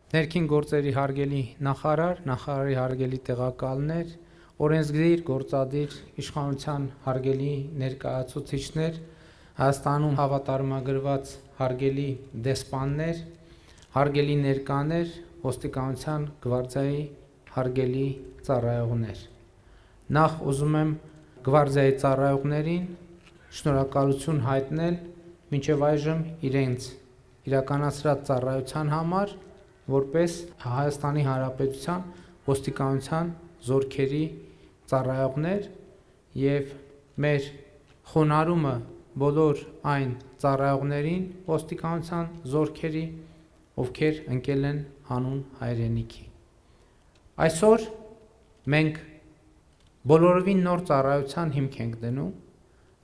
Ներքին գործերի հարգելի նախարար, նախարարի հարգելի տեղակալներ, օրենսգիր գործադիր իշխանության հարգելի ներկայացուցիչներ, Հայաստանում հավատարմագրված հարգելի դեսպաններ, հարգելի ներկաներ, ոստիկանության գվարդիայի հարգելի ծառայողներ։ Նախ ուզում եմ գվարդիայի ծառայողներին շնորհակալություն հայտնել մինչև այժմ իրենց իրականացրած ծառայության համար, որպես Հայաստանի Հանրապետության ոստիկանության զորքերի ծառայողներ եւ մեր խոնարհումը բոլոր այն ծառայողներին ոստիկանության զորքերի, ովքեր ընկել են հանուն հայրենիքի։ Այսօր մենք բոլորովին նոր ծառայության հիմք ենք դնում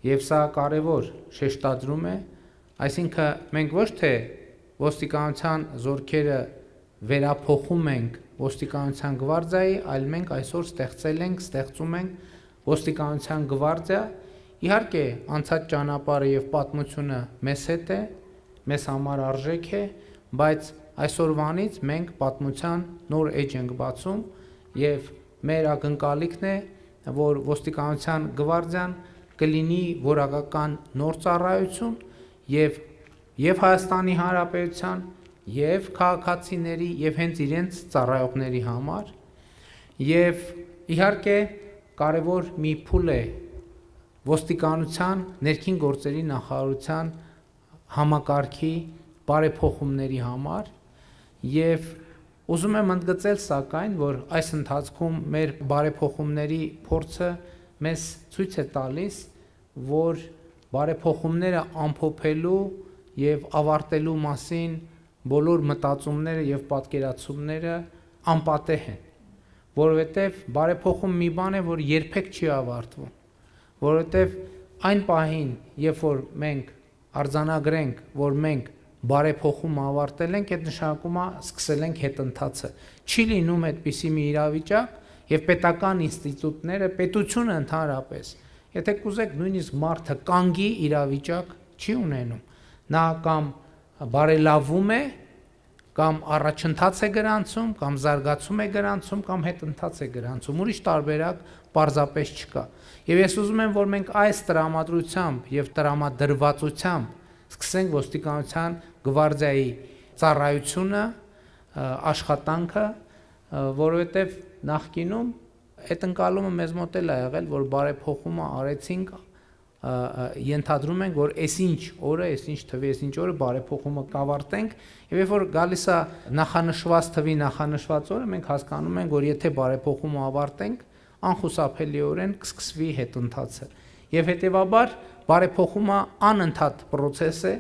եւ սա կարեւոր շեշտադրում է, այսինքն մենք ոչ թե ոստիկանության զորքերը վերափոխում ենք ոստիկանության գվարդիայի, այլ մենք այսօր ստեղծում ենք ոստիկանության գվարդիա, իհարկե անցած ճանապարհը եւ պատմությունը մեզ հետ է, մեզ համար արժեք է, բայց այսօրվանից մենք պատմության նոր էջ ենք բացում եւ մեր ակնկալիքն է, որ ոստիկանության գվարդիան կլինի որակական նոր ծառայություն եւ Հայաստանի Հանրապետության եւ քաղաքացիների եւ հենց իրենց ծառայողների համար եւ իհարկե կարևոր մի փուլ է ոստիկանության ներքին գործերի նախարարության համակարգի բարեփոխումների համար եւ ուզում եմ ընդգծել սակայն որ այս ընթացքում մեր բարեփոխումների փորձը մեզ ցույց է տալիս որ բարեփոխումները ամփոփելու եւ ավարտելու մասին բոլոր մտածումները եւ պատկերացումները անպատեհ են, որովհետեւ բարեփոխում մի բան է, որ երբեք չի ավարտվում, որովհետեւ այն պահին, երբ որ մենք արձանագրենք, որ մենք բարեփոխումը ավարտել ենք, այդ նշանակում է սկսել ենք հետընթացը։ Չի լինում այդպիսի մի իրավիճակ եւ պետական ինստիտուտները, պետությունը ընդհանրապես, եթե կուզեք նույնիսկ մարդը կանգի իրավիճակ չի ունենում, նա կամ բարելավում է, կամ առաջընթաց է գրանցում, կամ զարգացում է գրանցում, կամ հետընթաց է գրանցում, ուրիշ տարբերակ պարզապես չկա։ Եվ ես ուզում եմ, որ մենք այս տրամադրությամբ եւ տրամադրվածությամբ սկսենք ոստիկանության գվարդիայի ծառայությունը, աշխատանքը, որովհետեւ նախկինում այդ ընկալումը մեզ մոտ էլ ա եղել, որ բարեփոխումը արեցինք, ենթադրում ենք, որ այսինչ օրը, այսինչ թվի, այսինչ օրը բարեփոխումը կավարտենք, եւ երբ որ գալիս է նախանշված թվի նախանշված օրը, մենք հասկանում ենք, որ եթե բարեփոխումը ավարտենք, անխուսափելիորեն կսկսվի հետընթացը։ Եվ հետեւաբար բարեփոխումը անընդհատ process է,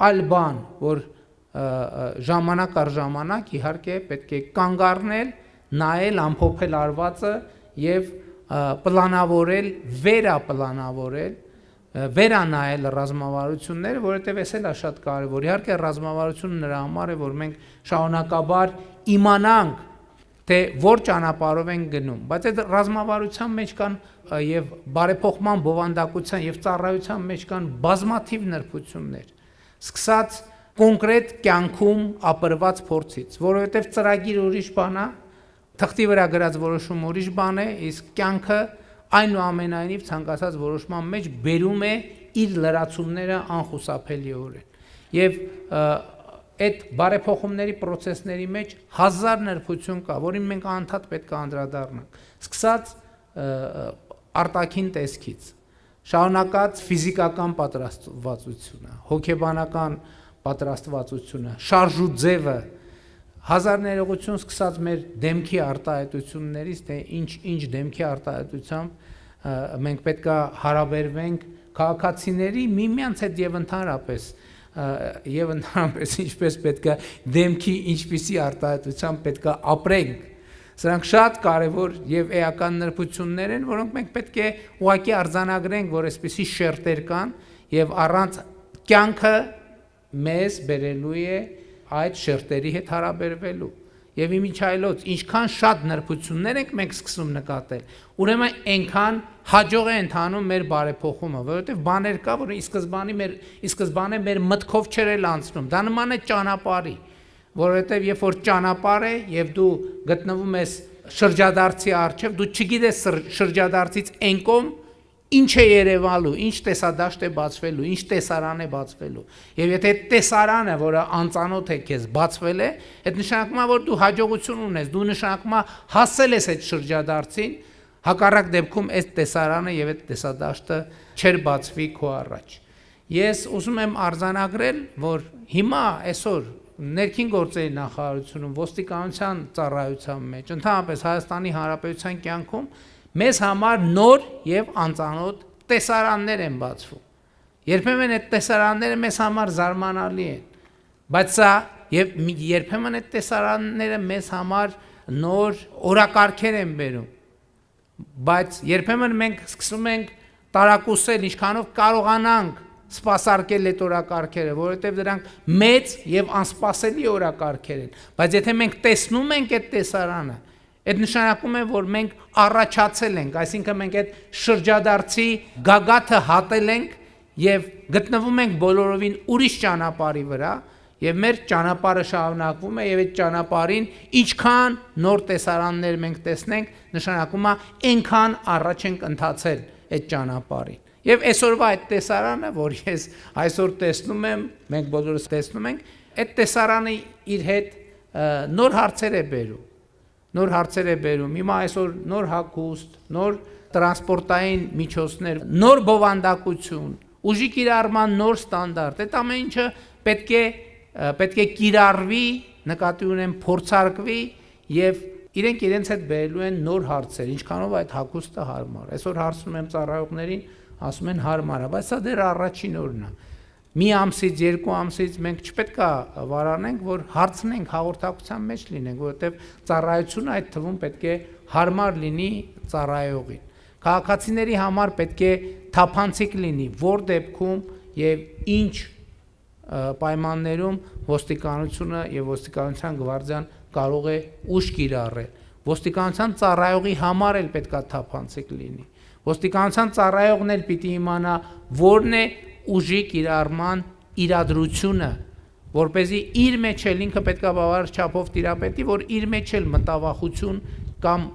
այլ բան, որ ժամանակ առ ժամանակ իհարկե պետք է կանգ առնել, նայել, ամփոփել արվածը եւ պլանավորել, վերապլանավորել վերանայել ռազմավարությունները, որովհետև էս էլ է շատ կարևոր։ Իհարկե ռազմավարությունը նրա համար է, որ մենք շարունակաբար իմանանք, թե որ ճանապարհով ենք գնում, բայց այդ ռազմավարության մեջ կան եւ բարեփոխման բովանդակության եւ ծառայության մեջ կան բազմաթիվ նրբություններ, սկսած կոնկրետ կյանքում ապրված փորձից, որովհետև ծրագիր ուրիշ բան է, թղթի վրա գրած որոշում ուրիշ բան է, իսկ կյանքը այնուամենայնիվ ցանկացած որոշման մեջ բերում է իր լրացումները անխուսափելիորեն։ Եվ այդ բարեփոխումների process-ների մեջ հազար նրբություն կա, որին մենք անընդհատ պետք է անդրադառնանք։ Սկսած արտաքին տեսքից, շարունակած ֆիզիկական պատրաստվածությունը, հոգեբանական պատրաստվածությունը, շարժու ձևը, հազար ներողություն սկսած մեր դեմքի արտահայտություններից, թե ինչ դեմքի արտահայտությամբ մենք պետք է հարաբերվենք քաղաքացիների միմյանց հետ եւ ընդհանրապես ինչպես պետք է դեմքի ինչպիսի արտահայտությամբ պետք է ապրենք, սրանք շատ կարեւոր եւ էական նրբություններ են, որոնք մենք պետք է ուղղակի արձանագրենք, որ այսպիսի շերտեր կան եւ առանց կյանքը մեզ բերելու է այդ շերտերի հետ հարաբերվելու եւ իմիջայլոց ինչքան շատ նրբություններ ենք մենք սկսում նկատել, ուրեմն այնքան հաջող է ընթանում մեր բարեփոխումը, որովհետեւ բաներ կա, որ ի սկզբանե մեր մտքով չեր էլ անցնում, դա նման է ճանապարհի, որովհետև երբ որ ճանապարհ է եւ դու գտնվում ես շրջադարձի առջև, դու չգիտես շրջադարձից այն կողմ ինչ է երևալու, ինչ տեսադաշտ է բացվելու, ինչ տեսարան է բացվելու։ Եվ եթե տեսարանը, որը անծանոթ է քեզ, բացվել է, այդ նշանակում է, որ դու հաջողություն ունես, դու նշանակում է հասել ես այդ շրջադարձին, հակառակ դեպքում այդ տեսարանը եւ այդ տեսադաշտը չեր բացվի քո առաջ։ Ես ուզում եմ արձանագրել, որ հիմա այսօր ներքին գործերի նախարարությունում ոստիկանության ծառայության մեջ, ընդհանրապես Հայաստանի Հանրապետության կյանքում մեզ համար նոր եւ անծանոթ տեսարաններ են բացվում։ Երբեմն այդ տեսարանները մեզ համար զարմանալի են, բայց սա եւ երբեմն այդ տեսարանները մեզ համար նոր օրակարգեր են բերում, բայց երբեմն մենք սկսում ենք տարակուսել, ինչքանով կարողանանք սպասարկել այդ օրակարգերը, որովհետև դրանք մեծ եւ անսպասելի օրակարգեր են, բայց եթե մենք տեսնում ենք այդ տեսարանը, այդ նշանակում է, որ մենք առաջացել ենք, այսինքն մենք այդ շրջադարձի գագաթը հատել ենք եւ գտնվում ենք բոլորովին ուրիշ ճանապարհի վրա եւ մեր ճանապարհը շարունակվում է եւ այդ ճանապարհին ինչքան նոր տեսարաններ մենք տեսնենք, նշանակում է այնքան առաջ ենք ընթացել այդ ճանապարհին։ Եվ այսօրվա այդ տեսարանը, որ ես այսօր տեսնում եմ, մենք բոլորս տեսնում ենք, այդ տեսարանը իր հետ նոր հարցեր է բերում, նոր հարցեր է բերում, հիմա այսօր նոր հագուստ, նոր տրանսպորտային միջոցներ, նոր բովանդակություն, ուժի կիրառման նոր ստանդարտ, այդ ամեն ինչը պետք է կիրառվի, նկատի ունեմ փորձարկվի եւ իրենք իրենց հետ բերելու են նոր հարցեր, ինչքանով այդ հագուստը հարմար։ Այսօր հարցնում եմ ծառայողներին, ասում են հարմար է, բայց սա դեռ առաջին օրն է։ Մի ամսից, երկու ամսից մենք չպետք է վարանենք, որ հարցնենք, հաղորդակցության մեջ լինենք, որովհետև ծառայությունը այդ թվում պետք է հարմար լինի ծառայողին։ Քաղաքացիների համար պետք է թափանցիկ լինի, որ դեպքում եւ ինչ պայմաններում ոստիկանությունը եւ ոստիկանության գվարդիան կարող է ուժ կիրառել։ Ոստիկանության ծառայողի համար էլ պետք է թափանցիկ լինի։ Ոստիկանության ծառայողն էլ պիտի իմանա որն է ուժի կիրառման իրադրությունը, որպեսզի իր մեջ էլ ինքը պետք է բավարար չափով տիրապետի, որ իր մեջ էլ մտավախություն կամ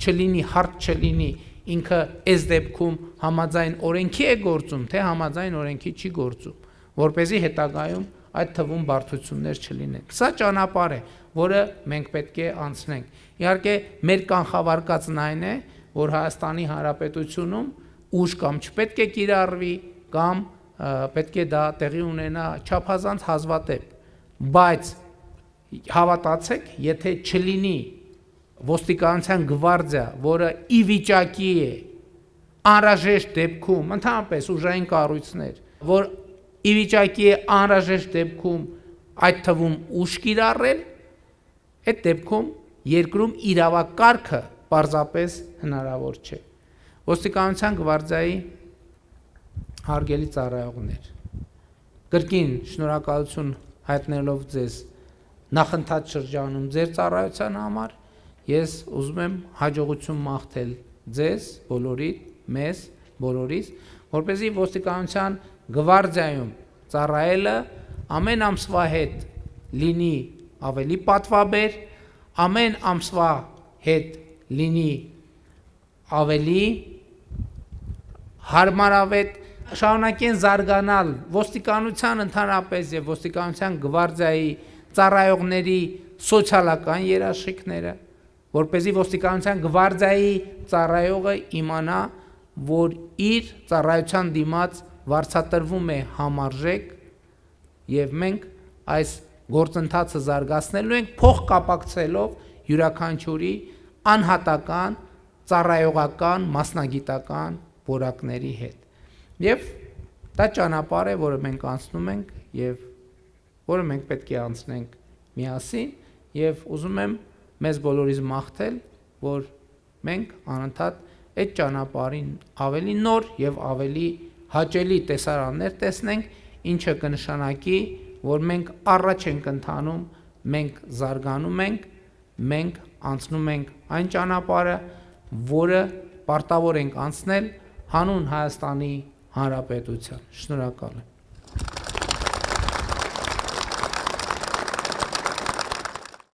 չլինի, հարց չլինի, ինքը այս դեպքում համաձայն օրենքի է գործում, թե համաձայն օրենքի չի գործում, որպեսզի հետագայում այդ թվում բարդություններ չլինեն։ Սա ճանապարհ է, որը մենք պետք է անցնենք։ Իհարկե, մեր կանխավարկածն այն է, որ Հայաստանի Հանրապետությունում ուժ կամ չպետք է կիրառվի, կամ պետք է դա տեղի ունենա չափազանց հազվադեպ, բայց հավատացեք, եթե չլինի ոստիկանության գվարդիա, որը ի վիճակի է անհրաժեշտ դեպքում, ընդհանրապես ուժային կառույցներ, որ ի վիճակի է անհրաժեշտ դեպքում այդ թվում ուժ կիրառել, այդ դեպքում երկրում իրավակարգը պարզապես հնարավոր չէ։ Ոստիկանության գվարդիայի հարգելի ծառայողներ, կրկին շնորհակալություն հայտնելով ձեզ նախընթաց շրջանում ձեր ծառայության համար, ես ուզում եմ հաջողություն մաղթել ձեզ բոլորիդ, մեզ բոլորիս, որպեսզի ոստիկանության գվարդիայում ծառայելը ամեն ամսվա հետ լինի ավելի պատվաբեր, ամեն ամսվա հետ լինի ավելի հարմարավետ, շարունակեն զարգանալ ոստիկանության ընդհանրապես եւ ոստիկանության գվարդիայի ծառայողների սոցիալական երաշխիքները, որպեսզի ոստիկանության գվարդիայի ծառայողը իմանա, որ իր ծառայության դիմաց վարձատրվում է համարժեք եւ մենք այս գործընթացը զարգացնելու ենք փոխկապակցելով յուրաքանչյուրի անհատական, ծառայողական, մասնագիտական որակների հետ։ Եվ դա ճանապարհ է, որը մենք անցնում ենք եւ որը մենք պետք է անցնենք միասին եւ ուզում եմ մեզ բոլորիս մաղթել, որ մենք անընդհատ այդ ճանապարհին ավելի նոր եւ ավելի հաճելի տեսարաններ տեսնենք, ինչը կնշանակի, որ մենք առաջ ենք ընթանում, մենք զարգանում ենք, մենք անցնում ենք այն ճանապարհը, որը պարտավոր ենք անցնել հանուն Հայաստանի Հանրապետության։ Շնորհակալ եմ։